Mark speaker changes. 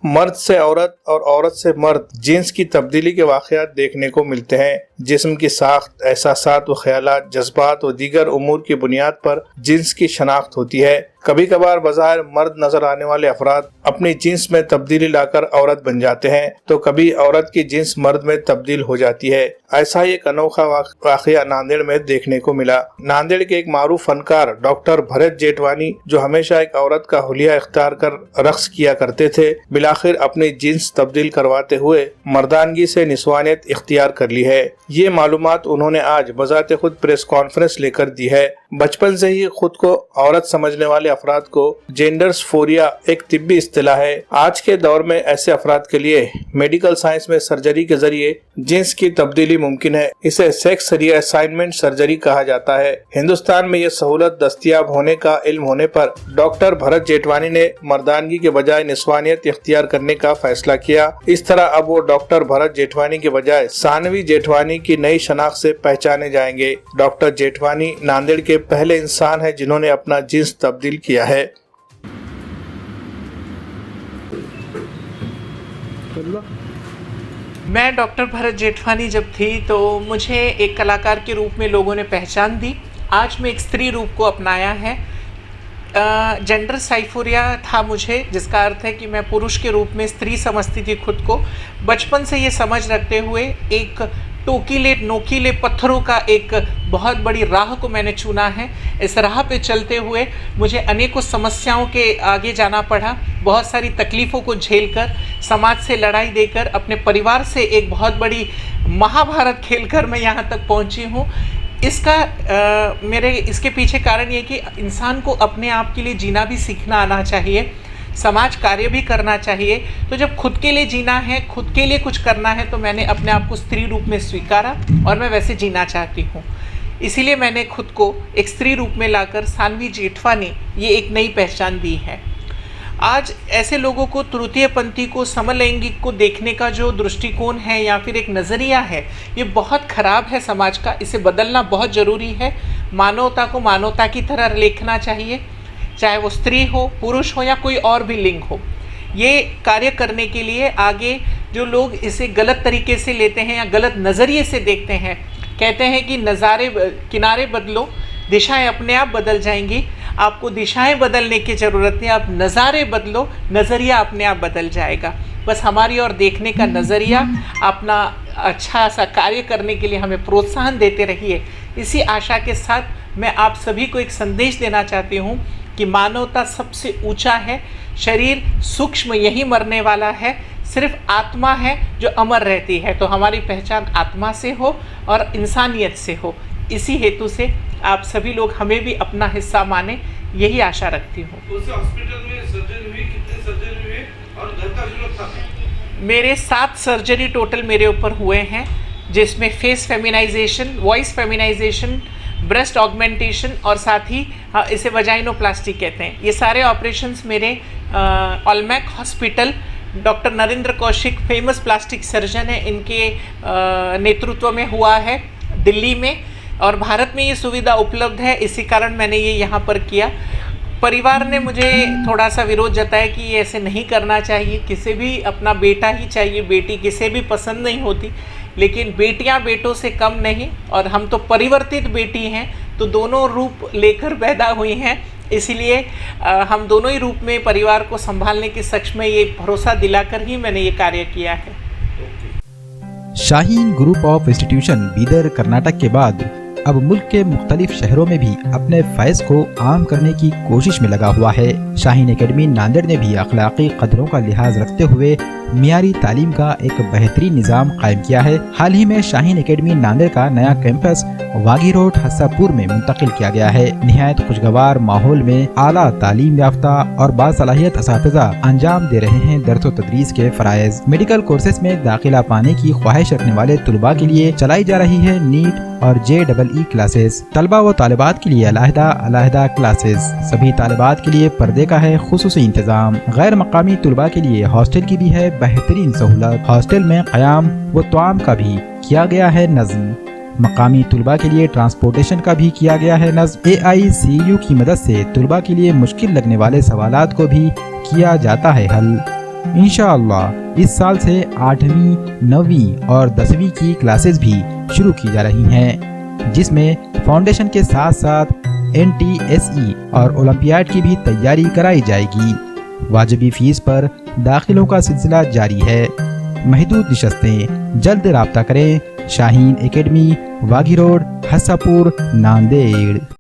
Speaker 1: मर्द से औरत और औरत से मर्द जिन्स की तब्दीली के वाक़यात देखने को मिलते हैं। जिस्म की साख्त, एहसासात व ख्यालात, जज्बात व दीगर उमूर की बुनियाद पर जिन्स की शनाख्त होती है। कभी कभार बज़ाहिर मर्द नजर आने वाले अफराद अपनी जिन्स में तब्दीली लाकर औरत बन जाते हैं, तो कभी औरत की जिन्स मर्द में तब्दील हो जाती है। ऐसा ही एक अनोखा वाक़या नांदेड़ में देखने को मिला। नांदेड़ के एक मारूफ फनकार डॉक्टर भरत जेठवानी, जो हमेशा एक औरत का हुलिया इख्तियार कर रक्स किया करते थे, बिलाखिर अपनी जिन्स तब्दील करवाते हुए मर्दानगी से निस्वानियत इख्तियार कर ली है। ये मालूमात उन्होंने आज बजाते खुद प्रेस कॉन्फ्रेंस लेकर दी है। बचपन से ही खुद को औरत समझने वाले अफराद को जेंडर्स फोरिया एक तिब्बी इस्तिलाह है। आज के दौर में ऐसे अफराद के लिए मेडिकल साइंस में सर्जरी के जरिए जिन्स की तब्दीली मुमकिन है। इसे सेक्स रीअसाइनमेंट सर्जरी कहा जाता है। हिंदुस्तान में यह सहूलत दस्तयाब होने का इल्म होने पर डॉक्टर भरत जेठवानी ने मर्दानगी के बजाय निस्वानियत इख्तियार करने का फैसला किया। इस तरह अब वो डॉक्टर भरत जेठवानी के बजाय सानवी जेठवानी की नई शनाख्त से पहचाने जाएंगे। डॉक्टर जेठवानी नांदेड़ के पहले इंसान है जिन्होंने अपना जिन्स तब्दील किया है।
Speaker 2: मैं डॉक्टर भरत जेठवानी जब थी तो मुझे एक कलाकार के रूप में लोगों ने पहचान दी। आज मैं एक स्त्री रूप को अपनाया है। जेंडर साइफोरिया था मुझे, जिसका अर्थ है कि मैं पुरुष के रूप में स्त्री समझती थी खुद को। बचपन से ये समझ रखते हुए एक टोकीले नोकीले पत्थरों का एक बहुत बड़ी राह को मैंने चुना है। इस राह पे चलते हुए मुझे अनेकों समस्याओं के आगे जाना पड़ा। बहुत सारी तकलीफ़ों को झेलकर, समाज से लड़ाई देकर, अपने परिवार से एक बहुत बड़ी महाभारत खेलकर मैं यहाँ तक पहुँची हूँ। इसके पीछे कारण ये कि इंसान को अपने आप के लिए जीना भी सीखना आना चाहिए, समाज कार्य भी करना चाहिए। तो जब खुद के लिए जीना है, खुद के लिए कुछ करना है, तो मैंने अपने आप को स्त्री रूप में स्वीकारा और मैं वैसे जीना चाहती हूँ। इसीलिए मैंने खुद को एक स्त्री रूप में लाकर सानवी जेठवानी ये एक नई पहचान दी है। आज ऐसे लोगों को, तृतीयपंथी को, समलैंगिक को देखने का जो दृष्टिकोण है या फिर एक नज़रिया है, ये बहुत ख़राब है समाज का। इसे बदलना बहुत ज़रूरी है। मानवता को मानवता की तरह देखना चाहिए, चाहे वो स्त्री हो, पुरुष हो या कोई और भी लिंग हो। ये कार्य करने के लिए आगे जो लोग इसे गलत तरीके से लेते हैं या गलत नज़रिए से देखते हैं, कहते हैं कि किनारे बदलो, दिशाएं अपने आप बदल जाएंगी। आपको दिशाएं बदलने की ज़रूरत है, आप नज़ारे बदलो, नज़रिया अपने आप बदल जाएगा। बस हमारी ओर देखने का नज़रिया, अपना अच्छा सा कार्य करने के लिए हमें प्रोत्साहन देते रहिए। इसी आशा के साथ मैं आप सभी को एक संदेश देना चाहती हूँ कि मानवता सबसे ऊंचा है। शरीर सूक्ष्म यही मरने वाला है, सिर्फ आत्मा है जो अमर रहती है। तो हमारी पहचान आत्मा से हो और इंसानियत से हो। इसी हेतु से आप सभी लोग हमें भी अपना हिस्सा माने, यही आशा रखती हूँ।
Speaker 3: उस हॉस्पिटल में सर्जरी हुई, कितने सर्जरी हुए और घर का जरूरत था?
Speaker 2: मेरे 7 सर्जरी टोटल मेरे ऊपर हुए हैं, जिसमें face feminisation, voice feminisation, breast augmentation और साथ ही इसे वजाइनोप्लास्टी कहते हैं। ये सारे ऑपरेशंस मेरे Almac hospital, doctor Narendra Kaushik famous plastic surgeon है, इनके नेतृत्व में हुआ है दिल्ली में। और भारत में ये सुविधा उपलब्ध है, इसी कारण मैंने ये यहाँ पर किया। परिवार ने मुझे थोड़ा सा विरोध जताया कि ये ऐसे नहीं करना चाहिए, किसी भी अपना बेटा ही चाहिए, बेटी किसे भी पसंद नहीं होती। लेकिन बेटियां बेटों से कम नहीं, और हम तो परिवर्तित बेटी हैं, तो दोनों रूप लेकर पैदा हुई हैं। इसीलिए हम दोनों ही रूप में परिवार को संभालने के सच में ये भरोसा दिलाकर ही मैंने ये कार्य किया है।
Speaker 4: Shaheen group of institution Bidar Karnataka के बाद अब मुल्क के मुख्तलिफ शहरों में भी अपने फैज़ को आम करने की कोशिश में लगा हुआ है। शाहीन एकेडमी नांदेड़ ने भी अखलाकी कदरों का लिहाज रखते हुए मियारी तालीम का एक बेहतरीन निज़ाम कायम किया है। हाल ही में शाहीन एकेडमी नांदेड़ का नया कैंपस वागी रोड हस्सापुर में मुंतकिल किया गया है। निहायत खुशगवार माहौल में आला तालीम याफ्ता और बासलाहियत असातिज़ा अंजाम दे रहे हैं दर्स व तदरीस के फ़राइज़। मेडिकल कोर्सेज में दाखिला पाने की ख्वाहिश रखने वाले तुलबा के लिए चलाई जा रही है नीट और JEE क्लासेस। तलबा व तालिबात के लिए अलहदा क्लासेस। सभी तालिबात के लिए पर्दे का है खुसूसी इंतजाम। गैर मकामी तुलबा के लिए हॉस्टल की भी है बेहतरीन सहूलत। हॉस्टल में क़याम व तआम का भी किया गया है नज़्म। मकामी तुलबा के लिए ट्रांसपोर्टेशन का भी किया गया है नज़्म। AICU की मदद से तुलबा के लिए मुश्किल लगने वाले सवालात को भी किया जाता है हल। इंशाअल्लाह इस साल से 8वीं, 9वीं और 10वीं की क्लासेस भी शुरू की जा रही हैं, जिसमें फाउंडेशन के साथ साथ NTSE और ओलंपियाड की भी तैयारी कराई जाएगी। वाजिबी फीस पर दाखिलों का सिलसिला जारी है। महदूद निशस्तें, जल्द राब्ता करें। Shaheen academy, Waghi road, Hassapur, Nanded.